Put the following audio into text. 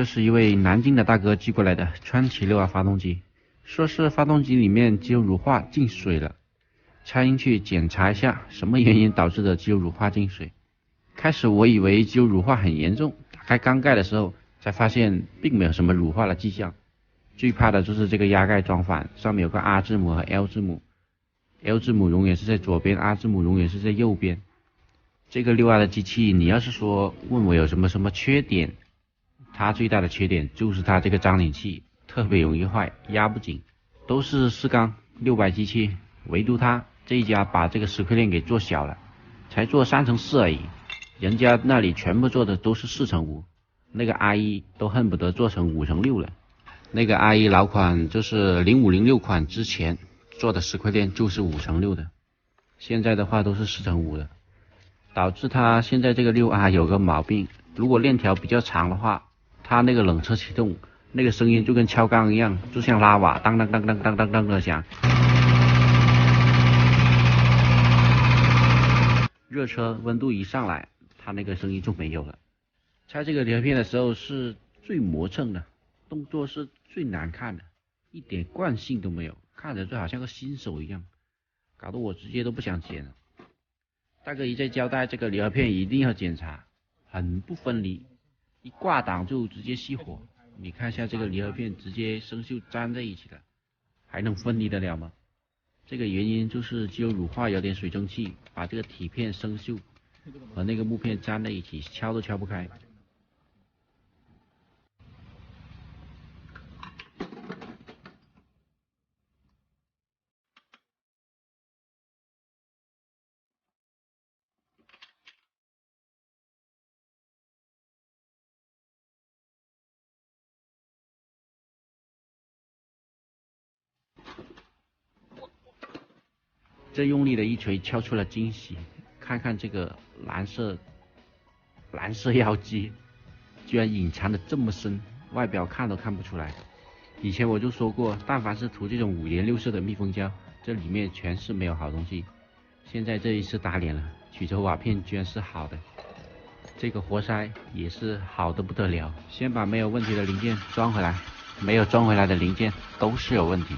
这是一位南京的大哥寄过来的川崎6R发动机，说是发动机里面机油乳化进水了，拆进去检查一下什么原因导致的机油乳化进水。开始我以为机油乳化很严重，打开缸盖的时候才发现并没有什么乳化的迹象。最怕的就是这个压盖装反，上面有个 R 字母和 L 字母， L 字母永远是在左边， R 字母永远是在右边。这个6R的机器，你要是说问我有什么缺点，它最大的缺点就是它这个张紧器特别容易坏，压不紧。都是4缸600机器，唯独它这一家把这个蚀亏链给做小了，才做3/4而已，人家那里全部做的都是4/5，那个 R1 都恨不得做成5/6了。那个 R1 老款就是0506款之前做的蚀亏链就是5/6的，现在的话都是4/5的，导致它现在这个6R 有个毛病，如果链条比较长的话，它那个冷车启动那个声音就跟敲缸一样，就像拉瓦当当当当当当当的响。热车温度一上来，它那个声音就没有了。拆这个离合片的时候是最磨蹭的，动作是最难看的，一点惯性都没有，看着就好像个新手一样，搞得我直接都不想剪了。大哥一再交代这个离合片一定要检查，很不分离，一挂档就直接熄火。你看一下这个离合片直接生锈粘在一起了，还能分离得了吗？这个原因就是机油乳化有点水蒸气，把这个体片生锈和那个木片粘在一起，敲都敲不开。这用力的一锤敲出了惊喜，看看这个蓝色妖姬，居然隐藏的这么深，外表看都看不出来。以前我就说过，但凡是涂这种5颜6色的密封胶，这里面全是没有好东西。现在这一次打脸了，曲轴瓦片居然是好的，这个活塞也是好的不得了。先把没有问题的零件装回来，没有装回来的零件都是有问题。